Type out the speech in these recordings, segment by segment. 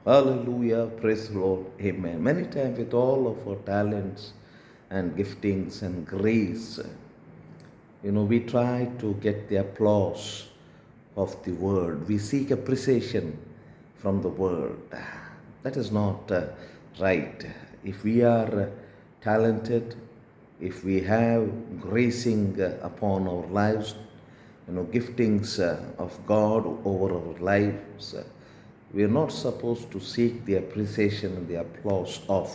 Hallelujah, praise the Lord, amen. Many times, with all of our talents and giftings and grace, we try to get the applause of the world. We seek appreciation from the world. That is not right. If we are talented, if we have gracing upon our lives, giftings of God over our lives, we are not supposed to seek the appreciation and the applause of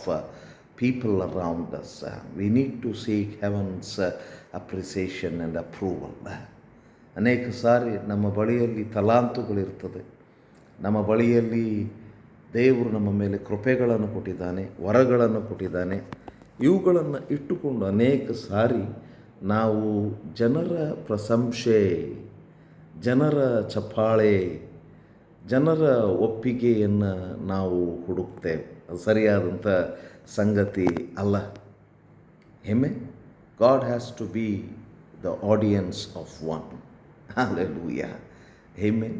people around us. We need to seek heaven's appreciation and approval. ಅನೇಕ ಸಾರಿ ನಮ್ಮ ಬಳಿಯಲ್ಲಿ ತಲಾಂತುಗಳಿರ್ತದೆ, ನಮ್ಮ ಬಳಿಯಲ್ಲಿ ದೇವರು ನಮ್ಮ ಮೇಲೆ ಕೃಪೆಗಳನ್ನು ಕೊಟ್ಟಿದ್ದಾನೆ, ವರಗಳನ್ನು ಕೊಟ್ಟಿದ್ದಾನೆ. ಇವುಗಳನ್ನು ಇಟ್ಟುಕೊಂಡು ಅನೇಕ ಸಾರಿ ನಾವು ಜನರ ಪ್ರಶಂಸೆ, ಜನರ ಚಪ್ಪಾಳೆ, ಜನರ ಒಪ್ಪಿಗೆಯನ್ನು ನಾವು ಹುಡುಕ್ತೇವೆ. ಅದು ಸರಿಯಾದಂಥ ಸಂಗತಿ ಅಲ್ಲ. Amen. God has to be the audience of one. Hallelujah. Amen.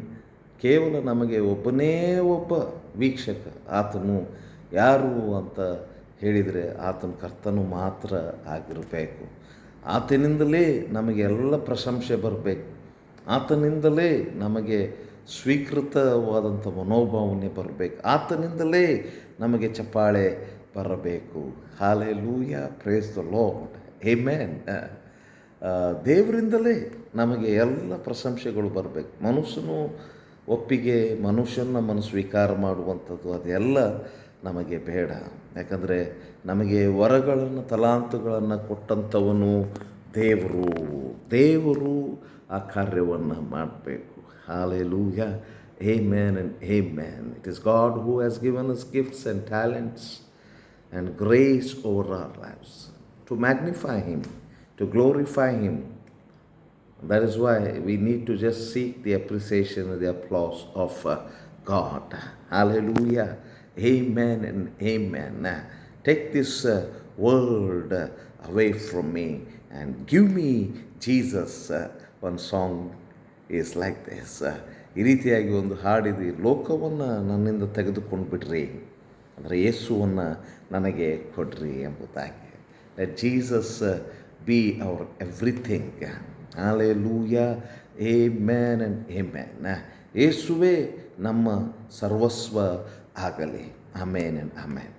ಕೇವಲ ನಮಗೆ ಒಬ್ಬನೇ ಒಬ್ಬ ವೀಕ್ಷಕ, ಆತನು ಯಾರು ಅಂತ ಹೇಳಿದರೆ ಆತನ ಕರ್ತನು ಮಾತ್ರ ಆಗಿರಬೇಕು. ಆತನಿಂದಲೇ ನಮಗೆ ಎಲ್ಲ ಪ್ರಶಂಸೆ ಬರಬೇಕು, ಆತನಿಂದಲೇ ನಮಗೆ ಸ್ವೀಕೃತವಾದಂಥ ಮನೋಭಾವನೆ ಬರಬೇಕು, ಆತನಿಂದಲೇ ನಮಗೆ ಚಪ್ಪಾಳೆ ಬರಬೇಕು. Hallelujah, praise the Lord, amen. ದೇವರಿಂದಲೇ ನಮಗೆ ಎಲ್ಲ ಪ್ರಶಂಸೆಗಳು ಬರಬೇಕು. ಮನುಷ್ಯನು ಒಪ್ಪಿಗೆ, ಮನುಷ್ಯನ ನಮ್ಮನ್ನು ಸ್ವೀಕಾರ ಮಾಡುವಂಥದ್ದು ಅದೆಲ್ಲ ನಮಗೆ ಬೇಡ. ಯಾಕಂದರೆ ನಮಗೆ ವರಗಳನ್ನು, ತಲಾಂತುಗಳನ್ನು ಕೊಟ್ಟಂಥವನು ದೇವರು ಆ ಕಾರ್ಯವನ್ನು ಮಾಡಬೇಕು. Hallelujah. Amen and amen. It is God who has given us gifts and talents and grace over our lives to magnify Him, to glorify Him. That is why we need to just seek the appreciation and the applause of God. Hallelujah. Amen and amen. Take this world away from me and give me Jesus. One song is like this. ಈ ರೀತಿಯಾಗಿ ಒಂದು ಹಾಡಿದೆ, ಲೋಕವನ್ನು ನನ್ನಿಂದ ತೆಗೆದುಕೊಂಡು ಬಿಡ್ರಿ, ಅಂದರೆ ಯೇಸುವನ್ನು ನನಗೆ ಕೊಡ್ರಿ ಎಂಬುದಾಗಿ. Let Jesus be our everything. Hallelujah. Amen and amen. ಯೇಸುವೇ ನಮ್ಮ ಸರ್ವಸ್ವ ಆಗಲಿ. ಆಮೇನ್ and amen.